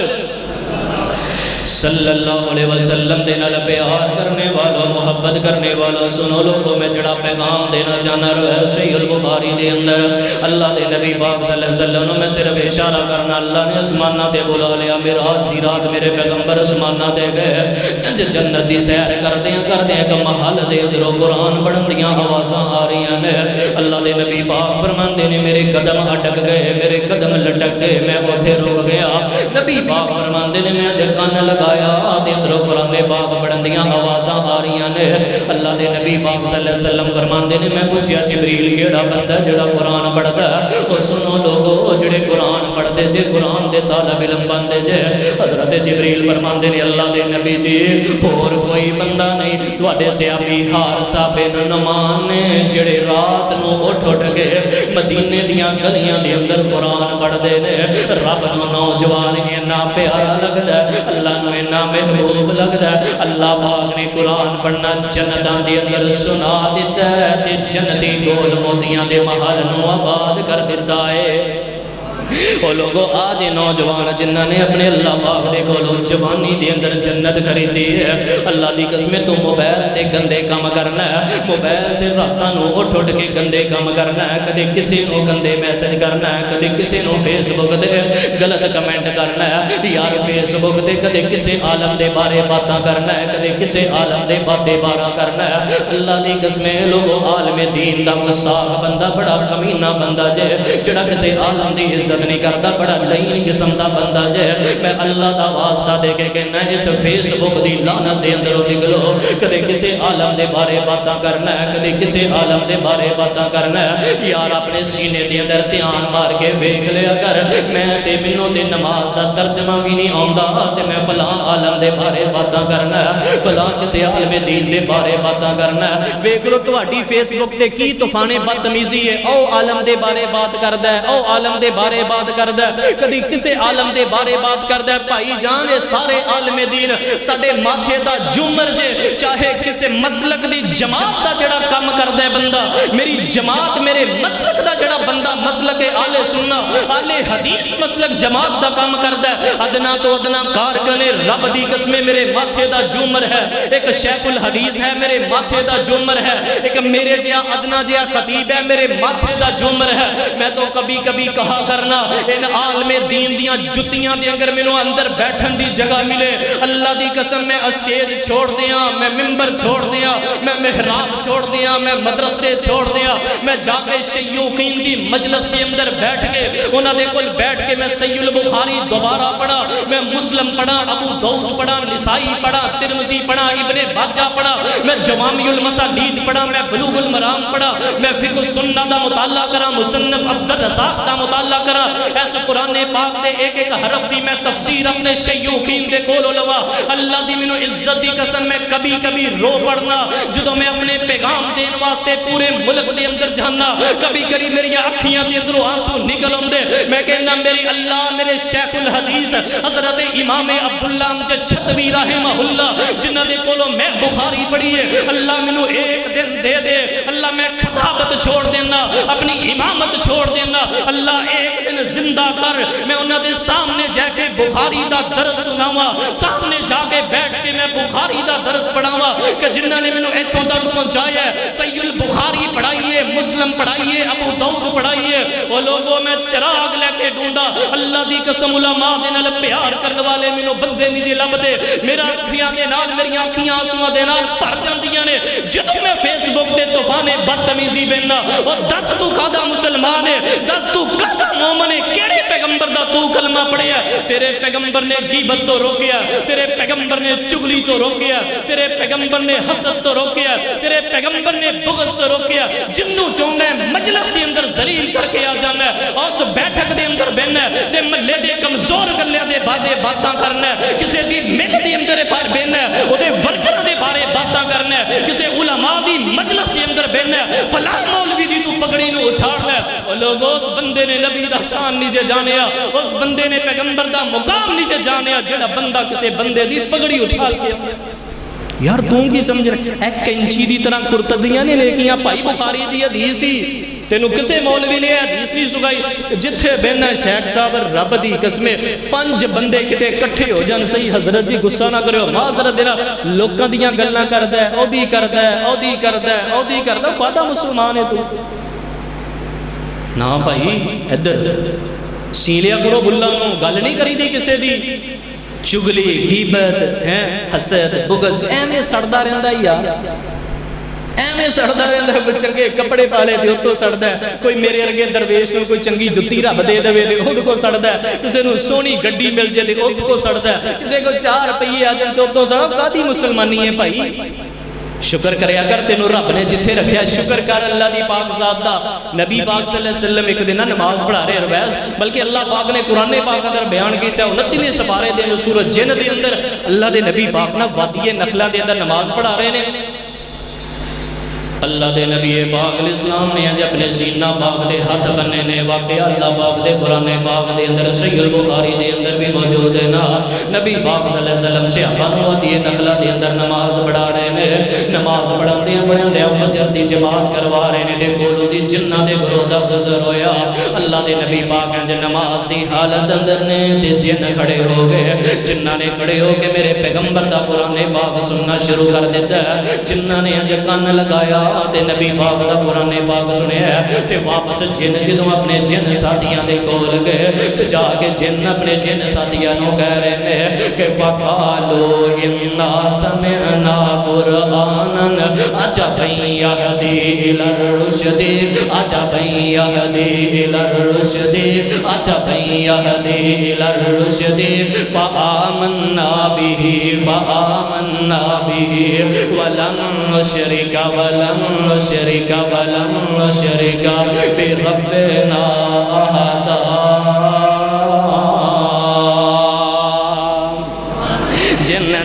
صلی اللہ علیہ وسلم دے نال پیار کرنے والا محبت کرنے والا سنو لوگوں میں جڑا پیغام دینا چاہنا رہا صحیح البخاری دے اندر اللہ دے نبی پاک صلی اللہ علیہ وسلم میں صرف اشارہ کرنا اللہ نے اسمانہ دے بلا لیا معراج دی رات میرے پیغمبر اسمانہ دے گئے جنت دی سیر کردے ہیں کہ محل دے اندروں قرآن پڑھن دیاں آوازاں آ رہی ہیں اللہ دے نبی پاک فرماندے نے میرے قدم اٹک گئے میرے قدم لٹک گئے میں اوتھے رک گیا نبی پاک فرماندے نے میں جکان لگایا تے اندروں قرآن پاک پڑھن دیاں آوازاں آ رہی ہیں اللہ دے نبی پاک صلی اللہ علیہ وسلم فرماندے نے میں پوچھیا جبریل کیڑا بندہ جڑا قرآن پڑھدا ہے او سنو لوگو جڑے قرآن پڑھدے جے قرآن دے طالب علم بندے جے حضرت جبریل فرماندے نے اللہ دے نبی جی اور کوئی بندہ نہیں تواڈے صحابی حارثہ بن نعمان نے جڑے رات نو اٹھ کے مدینے دیاں گلیاں دے اندر قرآن پڑھدے نے رب نو نوجوان اتنا پیارا لگدا ہے اللہ نو اتنا محبوب لگدا ہے اللہ پاک نے قرآن پڑھنا جنتاں دے اندر سنا دیتا ہے تے جنتی گول موتیاں دے محل نو آباد کر دیتا ہے وہ لوگوں آج نوجوان جنہاں نے اپنے اللہ پاک دے کولوں جوانی دے اندر جنت خریدی ہے اللہ دی قسم تو موبائل تے گندے کام کرنا ہے موبائل تے راتاں نو اٹھ کے گندے کام کرنا ہے کدے کسی نو گندے میسج کرنا ہے کدے کسی نو فیس بک تے غلط کمنٹ کرنا ہے یار فیس بک تے کدے کسی عالم دے بارے باتاں کرنا ہے کدے کسی عالم دے باتیں بارا کرنا ہے اللہ دی قسم لوگوں عالم دین دا گستاخ بندہ بڑا کمینہ بندہ جے جڑا کسی عالم دی عزت نہیں کرتا بڑا لین قسم دا بندہ جے میں اللہ دا واسطہ دے کے کہنا اس فیس بک دی لعنت دے اندروں نکلو کدے کسی عالم دے بارے باتاں کرنا ہے کدے کسی عالم دے بارے باتاں کرنا ہے یار اپنے سینے دے اندر دھیان مار کے ویکھ لیا کر میں تے مینوں تے نماز دا ترجمہ بھی نہیں آوندا تے میں فلاں عالم دے بارے باتاں کرنا ہے فلاں کسی عالم دین دے بارے باتاں کرنا ہے ویکھ لو تہاڈی فیس بک تے کی طوفان بدتمیزی ہے او عالم دے بارے بات کردا ہے او عالم دے بارے بات کردا ہے کدی کسے عالم دے بارے بات کردا ہے بھائی جان اے سارے عالم دین ساڈے ماتھے دا جمر جے چاہے کسے مسلک دی جماعت دا جڑا کام کردا ہے بندہ میری جماعت میرے مسلک دا جڑا بندہ مسلک اہل سنت اہل حدیث مسلک جماعت دا کام کردا ہے ادنا تو ادنا کارکن رب دی قسم میرے ماتھے دا جمر ہے ایک شیخ الحدیث ہے میرے ماتھے دا جمر ہے ایک میرے جیا ادنا جیا خطیب ہے میرے ماتھے دا جمر ہے میں تو کبھی کبھی کہا کرنا ان عالم دین دیاں جتیاں دے اگر مینوں اندر بیٹھن دی جگہ ملے اللہ دی قسم میں اسٹیج چھوڑ دیاں میں ممبر چھوڑ دیاں میں محراب چھوڑ دیاں میں مدرسے چھوڑ دیاں میں جا کے شیوخین دی مجلس دے اندر بیٹھ کے انہاں دے کول بیٹھ کے میں صحیح البخاری دوبارہ پڑھا میں مسلم پڑھا ابو داؤد پڑھا نسائی پڑھا ترمذی پڑھا ابن ماجہ پڑھا میں جوامع المسانید پڑھا میں بلوغ المرام پڑھا میں فقہ السنہ دا مطالعہ کرا مصنف عبد الرزاق دا مطالعہ کرا ایس قرآن پاک دے ایک ایک حرف دی میں تفسیر اپنے شیوخین دے کولو لوا اللہ دی منو عزت دی قسم میں کبھی کبھی رو پڑنا جدو میں اپنے پیغام دین واسطے پورے ملک دے اندر جانا کبھی کبھی میری اکھیاں دے اندروں آنسو نکل آندے میں کہنا میری اللہ میرے شیخ الحدیث حضرت امام عبداللہ امجد چھتوی رحمہ اللہ جنہ دے کولو میں بخاری پڑھی ہے اللہ منو ایک دن دے دے اللہ میں خطابت چھوڑ دینا اپنی امامت چھوڑ دینا اللہ ایک دن زندہ کر میں انہاں دے سامنے جا کے بخاری دا درس سناواں سامنے جا کے بیٹھ کے میں بخاری دا درس پڑھاواں کہ جنہاں نے مینوں ایتھوں تک پہنچایا ہے صحیح البخاری پڑھائیے مسلم پڑھائیے ابو داؤد پڑھائیے وہ لوگوں میں چراغ لے کے ڈھونڈا اللہ دی قسم علماء دے نال پیار کرنے والے مینوں بندے نہیں جے لبدے میرا اکھیاں دے نال میری اکھیاں آنسواں دے نال بھر جاندیاں نے جب میں فیس بک تے طوفان بدتمیزی بیننا اور دس تو کادا مسلمان ہے دس تو کادا مومن ہے کیڑے پیغمبر دا تو کلمہ پڑھیا تیرے پیغمبر نے غیبت تو روکیا تیرے پیغمبر نے چغلی تو روکیا تیرے پیغمبر نے حسد تو روکیا تیرے پیغمبر نے بغض تو روکیا جنوں چاہنا ہے مجلس دے اندر ذلیل کر کے آ جانا ہے اور اس بیٹھک دے اندر بہنا ہے تے محلے دے کمزور گلیاں دے بارے باتاں کرنا ہے کسے دی مل دے اندر باہر بہنا ہے او دے ورکراں دے بارے باتاں کرنا ہے کسے علماء دی مجلس دے اندر بہنا ہے فلاں مولوی دی تو پگڑی نو اچھاڑنا ہے او لوگوں اس بندے نے نبی دا شان نہیں جے جانیا اس بندے نے پیغمبر دا مقام نہیں جے جانیا جڑا بندہ کسے بندے دی پگڑی اچھال کے یار تم کی سمجھ رہے ایک کنچی دی طرح کرتدیاں نے لیکیاں پائی بخاری دی حدیث ہی تینوں کسے مولوی نے حدیث نہیں سکائی جتھے بہنا شیخ صاحب رب دی قسمیں 5 بندے کتے کٹھے ہو جان صحیح حضرت جی غصہ نہ کرو معذرت دینا لوکاں دیاں گلاں کردا ہے او دی کردا ہے او دی کردا ہے او دی کردا ہے مسلمان ہے تو نا بھائی ادھر سیلیا کرو بلا نو گل نہیں کری دی کسے دی چگلی غیبت حسد بغض ایویں سڑدا رہندا یار ایویں سڑدا رہندا ہے کوئی چنگے کپڑے پالے تے اوتوں سڑدا ہے کوئی میرے ارگے درویش نوں کوئی چنگی جُتی رب دے دے تے اود کو سڑدا ہے کسے نوں سونی گڈی مل جے تے اود کو سڑدا ہے کسے کو 4 روپے آ جان تے اوتوں سڑدا کادی مسلمانی ہے بھائی شکر کریا کر تینوں رب نے جتھے رکھیا شکر کر اللہ دی پاک ذات دا نبی پاک صلی اللہ علیہ وسلم ایک دن نماز پڑھا رہے روایت بلکہ اللہ پاک نے قرآن پاک اندر بیان کیتا ہے 29ویں سپارے دے سورۃ جن دے اندر اللہ دے نبی پاک نا وادی نخلا دے اندر نماز پڑھا رہے نے اللہ دے نبی پاک علیہ السلام نے اج اپنے سینہ پاک دے ہاتھ بننے نے واقعہ اللہ پاک دے قرآن پاک دے اندر صحیح البخاری دے اندر بھی موجود ہے نا نبی پاک صلی اللہ علیہ وسلم سے وادی نخلا دے اندر نماز پڑھا رہے نے نماز پڑھاتے پڑھاتے فجر دی جماعت کروا رہے نے تے کولو دی جنہ دے گھروں دا گزر ہویا اللہ دے نبی پاک انج نماز دی حالت اندر نے تے جن کھڑے ہو گئے جنہ نے کھڑے ہو کے میرے پیغمبر دا قرآن پاک سننا شروع کر دیتا ہے جنہ نے انج کان لگایا تے نبی پاک دا قرآن پاک سنیا تے واپس جن جدوں اپنے جن ساتھیاں دے کول گئے تے جا کے جن اپنے جن ساتھیاں نوں کہہ رہے ہیں کہ فقالوا انا سمعنا قرآنا عجبا یہدی الی الرشد عجبا یہدی الی الرشد عجبا یہدی الی الرشد فآمنا به ولن نشرک بربنا احدا جن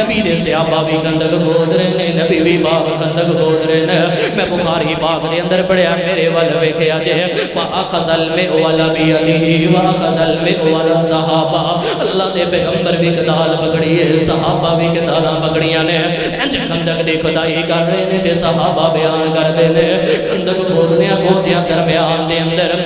نبی دے صحابہ بھی خندق کھود رہے نے، نبی بھی پاک خندق کھود رہے نے۔ میں بخاری پاک دے اندر پڑھیا میرے وال ویکھیا جے وَأَخَذَ الْمِئْوَلَ بِيَدِهِ وَأَخَذَ الْمِئْوَلَ الصَّحَابَہ، اللہ دے پیغمبر بھی کدال پکڑی ہے، صحابہ بھی کدالاں پکڑیاں نے، انج خندق دی کھدائی کر رہے نے تے صحابہ بیان کرتے نے خندق کھودیاں درمیان دے اندر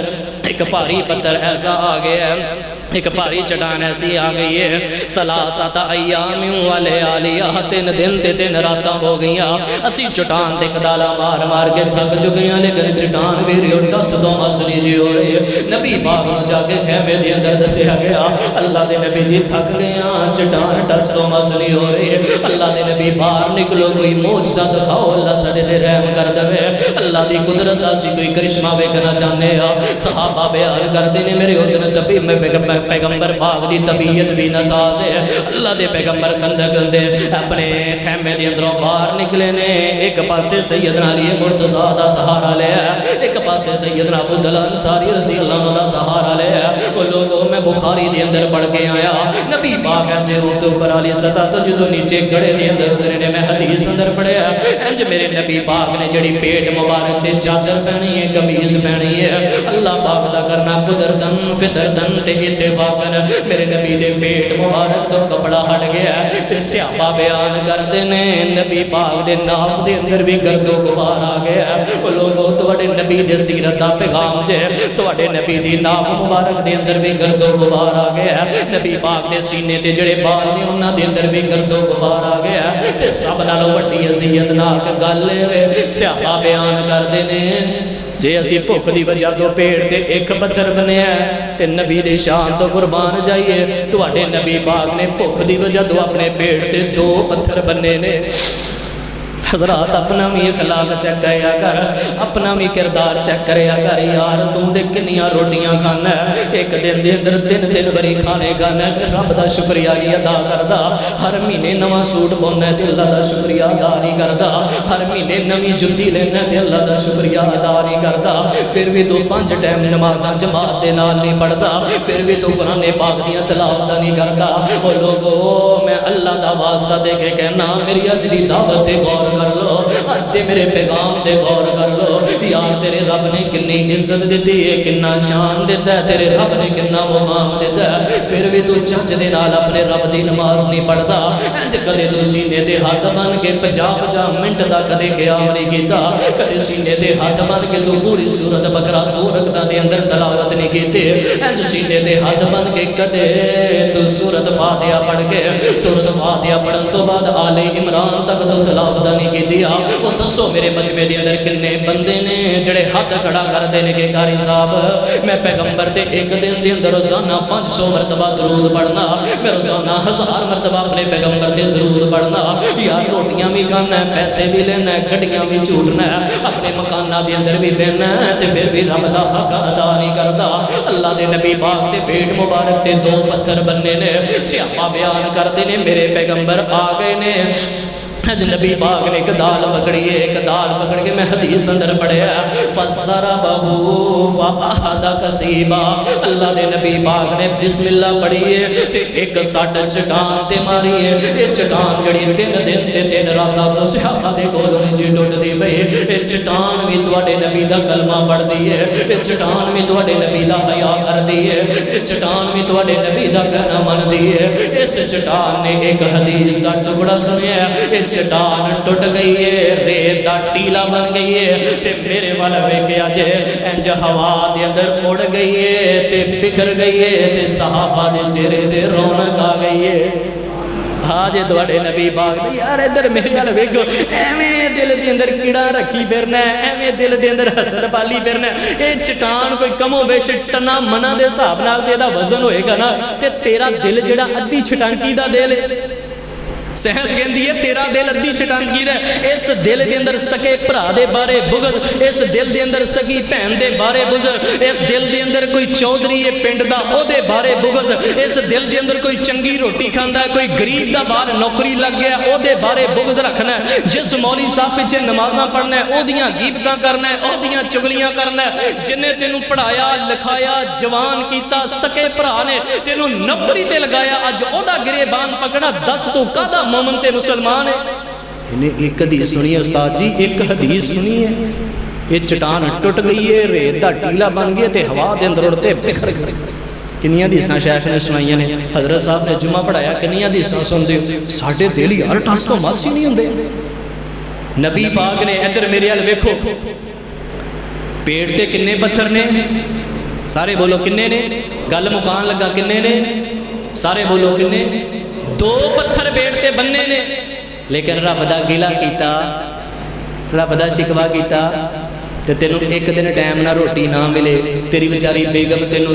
ایک بھاری پتھر ایسا آ گیا ہے، ایک بھاری چٹان ایسی آ گئی ہے، ثلاثۃ ایام ولیالیہ، 3 دن تے 3 راتاں ہو گئیاں، اسی چٹان تے کدالا مار مار کے تھک چکے ہیں، لیکن چٹان میری اور دس دو مسلی جی ہو رہی ہے۔ نبی پاک نوں جا کے خیمے دے اندر دسیا گیا اللہ دے نبی جی تھک گئے ہیں، چٹان دس دو مسلی ہو رہی ہے، اللہ دے نبی باہر نکلو کوئی معجزہ دکھاؤ، اللہ ساڈے تے رحم کر دے، اللہ دی قدرت دا سی کوئی کرشمہ ویکھنا چاہندے ہاں۔ صحابہ بیان کردے نے میرے ادن تبی میں پیغمبر پاک دی طبیعت بھی نساز ہے، اللہ دے پیغمبر خندق دے اپنے خیمے دے اندروں باہر نکلے نے، ایک پاسے سیدنا علی مرتضیٰ دا سہارا لیا، ایک پاسے سیدنا ابو طلحہ انصاری رضی اللہ عنہ دا سہارا لیا۔ وہ لوگوں میں بخاری دے اندر پڑھ کے آیا نبی پاک انج روتے اوپر والی سطح تو جدو نیچے گھڑے دے اندر اترے نے، میں حدیث اندر پڑھیا انج میرے نبی پاک نے جڑی پیٹ مبارک تے چادر پہنی ہے، قمیص پہنی ہے، اللہ پاک دا کرنا قدرتن فطرتن تے اتفاقن میرے نبی دے پیٹ مبارک تو کپڑا ہٹ گیا تے صحابہ بیان کردے نے نبی پاک دے ناف دے اندر بھی گرد و غبار آ گیا۔ وہ لوگوں تواڈے نبی دے سیرت دا پیغام جے تواڈے نبی دی ناف مبارک دے اندر بھی گرد و غبار آ گیا، نبی پاک دے سینے تے جڑے بال نے انہاں دے اندر بھی گرد و غبار آ گیا تے سب نالوں وڈی اذیت ناک گل اے صحابہ بیان کردے نے جے اسی بھوک دی وجہ تو پیڑ تے ایک پتھر بنیا تے نبی دی شان تو قربان جائیے، تواڈے نبی پاک نے بھوک دی وجہ تو اپنے پیڑ تے 2 پتھر بننے نے۔ حضرات اپنا بھی اخلاق چیک کریا کر، اپنا بھی کردار چیک کریا کر یار، تم دے کنیاں روٹیاں کھانا ہے، ایک دن دے اندر 3 باری کھانے کھانا ہے تے رب دا شکریہ نہیں ادا کردا، ہر مہینے نواں سوٹ پاؤنا ہے تے اللہ دا شکریہ ادا نہیں کردا، ہر مہینے نویں جُتی لینا تے اللہ دا شکریہ ادا نہیں کردا، پھر بھی تو 5 ٹائم نمازاں جماعت دے نال نہیں پڑھدا، پھر بھی تو قرآن پاک دیاں تلاوتاں نہیں کردا۔ او لوگو میں اللہ دا واسطہ دے کے کہنا میری اج دی دعوت تے غور کر لو، آج دے میرے پیغام تے غور کر لو، یار تیرے رب نے کنی عزت دیتی ہے، کنا شان دیتا ہے، تیرے رب نے کنا مقام دیتا ہے، پھر بھی تو چنج دے نال اپنے رب دی نماز نہیں پڑھدا، انج کدے تو سینے دے ہاتھ بن کے 50 منٹ دا کدے قیام نہیں کیتا، کدے سینے دے ہاتھ بن کے تو پوری سورت بقرہ 2 رکعتاں دے اندر تلاوت نہیں کیتی، انج سینے دے ہاتھ بن کے کدے تو سورت فاتحہ پڑھ کے سورت فاتحہ پڑھن تو بعد آل عمران تک تو تلاوت نہیں کیتی۔ وہ دسو میرے مجمع دے اندر کنے بندے نے جڑے ہاتھ کھڑا کردے نے کہ قاری صاحب میں پیغمبر تے ایک دن دے اندر روزانہ 500 مرتبہ درود پڑھنا، میں روزانہ 1000 مرتبہ اپنے پیغمبر تے درود پڑھنا، یار روٹیاں بھی کھانا ہے، پیسے بھی لینا ہے، گڈیاں بھی جھوٹنا ہے، اپنے مکاناں دے اندر بھی بہنا ہے تے پھر بھی رب دا حق ادا نہیں کردا۔ اللہ دے نبی پاک دے پیٹ مبارک تے 2 پتھر بننے نے، صحابہ بیان کردے نے میرے پیغمبر آ گئے نے، اج نبی پاک نے ایک دال پکڑی ہے، ایک دال پکڑ کے میں حدیث اندر پڑھیا فَضَرَبَهُ فَأَحَدَ كَسِيبًا، اللہ دے نبی پاک نے بسم اللہ پڑھی ہے تے ایک سٹ چٹان تے ماری ہے، یہ چٹان جڑی 3 دن تے 3 راتاں تو صحابہ دے کولوں نہیں جی ٹوٹدی پئی، یہ چٹان بھی تواڈے نبی دا کلمہ پڑھدی ہے، یہ چٹان بھی تواڈے نبی دا حیا کردی ہے، یہ چٹان بھی تواڈے نبی دا کہنا مندی ہے۔ اس چٹان نے ایک حدیث دا ٹکڑا سنیا، چٹان ٹوٹ گئی ہے، ریت دا ٹیلا بن گئی ہے تے میرے وال ویکھیا جے انج ہوا دے اندر اڑ گئی ہے تے بکھر گئی ہے تے صحابہ دے چہرے تے رونق آ گئی ہے۔ ہاں جے تواڈے نبی پاک دی یار ادھر میرے وال ویکھو، ایویں دل دے اندر کیڑا رکھی پھرنا ہے، ایویں دل دے اندر حسد پالی پھرنا ہے، اے چٹان کوئی کم و بیش ٹنا منا دے حساب نال تے دا وزن ہوئے گا نا تے تیرا دل جڑا ادھی چھٹانکی دا دل ہے، سہنس کہندی ہے تیرا دل ادھی چھٹانکی دا ہے، اس دل دے اندر سکے بھرا دے بارے بغض، اس دل دے اندر سکی بہن دے بارے بغض، اس دل دے اندر کوئی چودھری ہے پنڈ دا او دے بارے بغض، اس دل دے اندر کوئی چنگی روٹی کھاندا ہے، کوئی غریب دا باہر نوکری لگ گیا او دے بارے بغض رکھنا ہے، جس مولوی صاحب پیچھے نمازاں پڑھنا ہے او دیاں غیبتاں کرنا ہے، او دیاں چگلیاں کرنا ہے، جن نے تینوں پڑھایا لکھایا جوان کیتا سکے بھرا نے تینوں نوکری تے لگایا، اج او دا گریبان پکڑنا 10 تو کادا مومن تے مسلمان ہے. انہیں ایک حدیث سنی ہے استاد جی, ایک حدیث سنی ہے, یہ چٹان ٹوٹ گئی ہے, ریت دا ٹیلا بن گیا تے ہوا دے اندر اڑتے بکھر گئے. کنیاں حدیثاں شیخ نے سنائیاں نے, حضرت صاحب نے جمعہ پڑھایا, کنیاں حدیثاں سن دے ساڈے دل یار ٹس تو مس ہی نہیں ہوندے. نبی پاک نے ادھر میرے ال ویکھو, پیٹ تے کنے پتھر نے, سارے بولو کنے نے, گل مکان لگا کنے نے, سارے بولو کنے, 2 پتھر پیٹ تے بننے نے. لیکن رب دا گلا کیتا, رب دا شکوا کیتا تے تینوں ایک دن ٹائم نہ روٹی نہ ملے, تیری بیچاری بیگم تینوں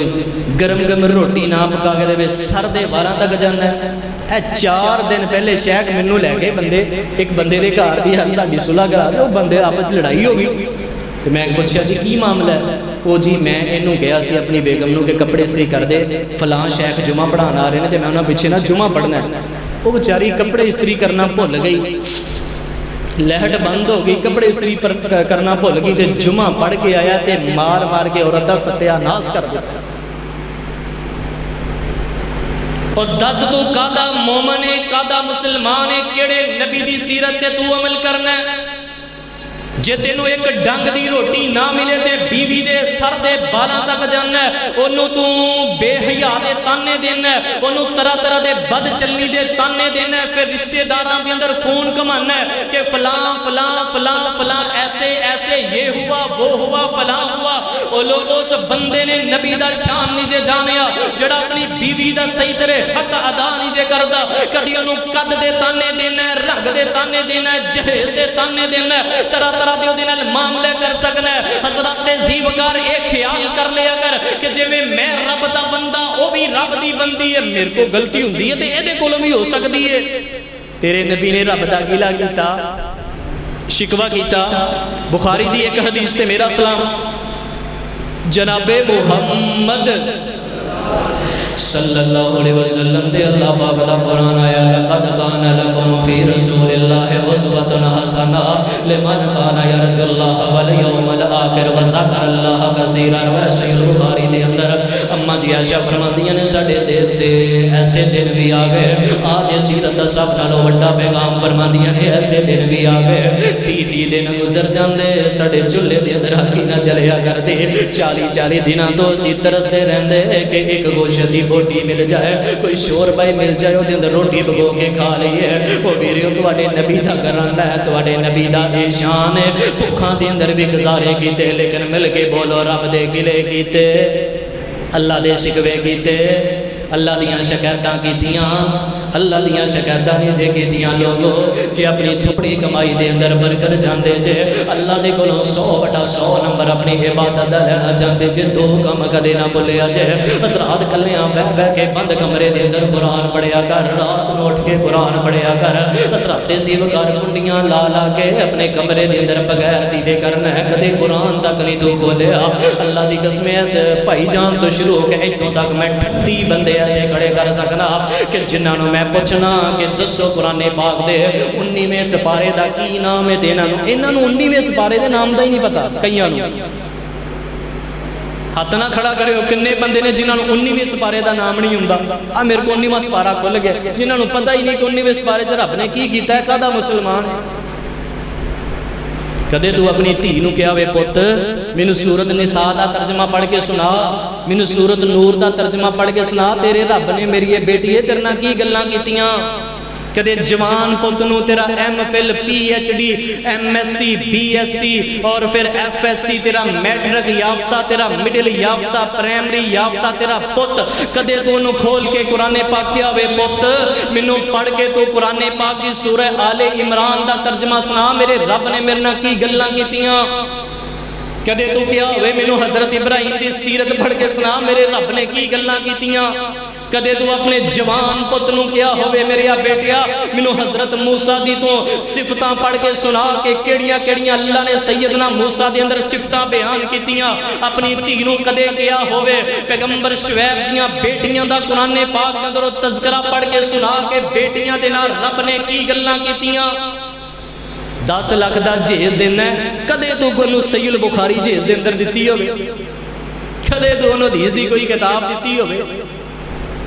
گرم گرم روٹی نہ پکا کے دے, سر دے 12 تک جانا ہے. اے 4 دن پہلے شیخ مینوں لے کے بندے, ایک بندے دے گھر بھی ہر ساڈی صلح کرا دے, وہ بندے آپس لڑائی ہو گئی. تو میں پوچھا جی کی معاملہ ہے؟ وہ جی میں اینوں کہا سی اپنی بیگم نوں کہ کپڑے استری کر دے, فلاں شیخ جمعہ پڑھان آ رہے ہیں تے میں انہاں پیچھے نہ جمعہ پڑھنا ہے. وہ بیچاری کپڑے استری کرنا بھول گئی, لہٹ بند ہو گئی, کپڑے استری کرنا بھول گئی تے جمعہ پڑھ کے آیا تے مار مار کے عورت دا ستیا ناس کر دیا. اور دس تو کادا مومن ہے, کادا مسلمان ہے, کیڑے نبی دی سیرت تے تو عمل کرنا ہے. جے تینوں ایک ڈنگ دی روٹی نہ ملے تے بیوی دے سر دے 12 تک جانا ہے, انہوں تو بے حیا دے تانے دینا ہے, انہوں طرح طرح دے بد چلنی دے تانے دینا ہے. پھر رشتہ داراں کے اندر خون کمانا ہے کہ فلاں فلاں فلاں فلاں ایسے ایسے, یہ ہوا وہ ہوا فلاں ہوا. وہ لوگ اس بندے نے نبی دا شان نہیں جے جانیا جڑا اپنی بیوی دا صحیح طرح حق ادا نہیں جے کردا. کدی انہوں قد دے تانے دینا ہے, رنگ دے تانے دینا ہے, جہیز دے تانے دینا ہے, طرح طرح دے دے معاملے کر سکنا ہے. حضرت زیوکار ایک خیال کر لیا کر کہ جے میں رب دا بندہ وہ بھی رب دی بندی ہے, میرے کو غلطی ہوندی ہے تے اے دے کولوں بھی ہو سکتی ہے. تیرے نبی نے رب دا گلا کیتا, شکوہ کیتا. بخاری دی ایک حدیث تے میرا سلام, جناب محمد صلی اللہ علیہ وسلم دے اللہ پاک دا قرآن آیا, لقد کان لکم فی رسول اللہ اسوۃ حسنہ لمن کان یرجو اللہ والیوم الآخر وذکر اللہ کثیرا. صحیح بخاری دے اندر اما جی عائشہ فرماندیاں نے ساڈے دل تے ایسے دن بھی آ گئے, آج سیرت دا سب نالوں وڈا پیغام فرماندیاں نے ایسے دن بھی آ گئے, 30 دن گزر جاندے ساڈے چولہے دے اندر ہلکی نہ چلیا کردے, 40 دناں تو اسی ترستے رہندے کہ ایک گوشت دی بوٹی مل جائے, کوئی شور بائی مل جائے, وہ دن روٹی بگو کے کھا لئیے. وہ ویریو تواڈے نبی دا گھرانا ہے, تواڈے نبی دا شان ہے, بھکھاں دے اندر بھی گزارے کیتے, لیکن مل کے بولو رب دے گلے کیتے, اللہ دے شکوے کیتے, اللہ دیاں شکایتاں کیتیاں, اللہ دیاں شکایتاں نہیں جے کیتیاں. لوگو جے اپنی تھوڑی کمائی دے اندر برکت چاہتے جے, اللہ دے کولوں 100/100 نمبر اپنی عبادت دا لینا چاہتے جے, 2 کم کدے نہ بھولیا جے. رات کلیاں بہ کے بند کمرے دے اندر قرآن پڑھیا کر, رات نو اٹھ کے قرآن پڑھیا کر. رات زیوکار کنڈیاں لا لا کے اپنے کمرے دے اندر بغیر دیدے کرنا ہے, کدے قرآن تک نہیں تو کھولیا. اللہ دی قسم ایسے بھائی جان تو شروع ہو کے اتوں تک میں 38 بندے ایسے کھڑے کر سکنا کہ جنہاں نوں میں پوچھنا کہ دسو قرآن پاک دے 19ویں سپارے دا کی نام ہے, انہاں نوں 19ویں سپارے دے نام دا ہی نہیں پتا. کئیاں نوں ہاتھ نہ کھڑا کرے ہو, کنے بندے نے جنہاں نوں 19ویں سپارے دا نام نہیں ہوندا. آ میرے کو 19واں سپارہ کھل گیا, جنہاں نوں پتہ ہی نہیں کہ 19ویں سپارے چ رب نے کی کیتا ہے, کدا مسلمان ہے. کدے تو اپنی دھی نوں کہیا وے پت مینوں سورت نساء دا ترجمہ پڑھ کے سنا, مینوں سورت نور دا ترجمہ پڑھ کے سنا, تیرے رب نے میری بیٹی تیرے نال کی گلاں کیتیاں. کدے جوان پت نوں تیرا MPhil PhD MSc BSc اور پھر FSc تیرا میٹرک یافتہ, تیرا مڈل یافتہ, پرائمری یافتہ تیرا پت, کدے تو انہوں کھول کے قرآن پاک کیا وے پت مینوں پڑھ کے تو قرآن پاک کی سورہ آل عمران دا ترجمہ سنا, میرے رب نے میرے نال کی گلاں کیتیاں. کدے تو کیا ہوئے مینوں حضرت ابراہیم دی سیرت پڑھ کے سنا, میرے رب نے کی گلاں کیتیاں. کدے تو اپنے جوان پت نوں کیا ہوئے میرے بیٹیا مینوں حضرت موسیٰ دی تو صفتاں پڑھ کے سنا کہ کیڑیاں کیڑیاں اللہ نے سیدنا موسیٰ دے اندر صفتاں بیان کیتیاں. اپنی دھی نوں کدے کیا ہوئے پیغمبر شعیب دیاں بیٹیاں دا قرآن پاک دے اندر تذکرہ پڑھ کے سنا کہ بیٹیاں دے نال رب نے کی گلاں کیتیاں. 10 لاکھ دا جہیز دینا ہے, کدے تو کوئی صحیح البخاری جہیز دے اندر دیتی ہوئے, کدے تو انہوں حدیث دی کوئی کتاب دیتی ہوئے.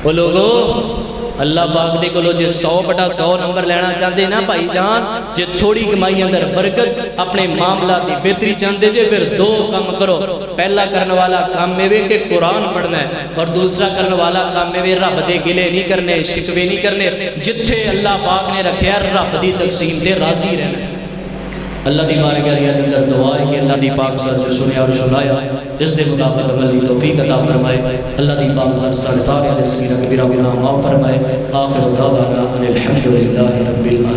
وہ لوگو اللہ پاک دے کولو جے 100/100 نمبر لینا چاہتے نا بھائی جان، جے تھوڑی کمائی اندر برکت اپنے معاملات دی بہتری چاہتے جے، پھر 2 کام کرو۔ پہلا کرنے والا کام میں کہ قرآن پڑھنا ہے، اور دوسرا کرنے والا کام میں رب دے گلے نہیں کرنے، شکوے نہیں کرنے، جتھے اللہ پاک نے رکھیا رب دی تقسیم تے راضی رہنا۔ اللہ دی بارگاہ کے اندر دعا ہے کہ اللہ دی پاک ذات سے سنیا اور سنایا اس دے مطابق عمل کی توفیق عطا فرمائے۔ اللہ دی پاک ذات سے سارے صغیرہ کبیرہ گناہ معاف فرمائے۔ آخر دعوانا ان الحمدللہ رب العالمین۔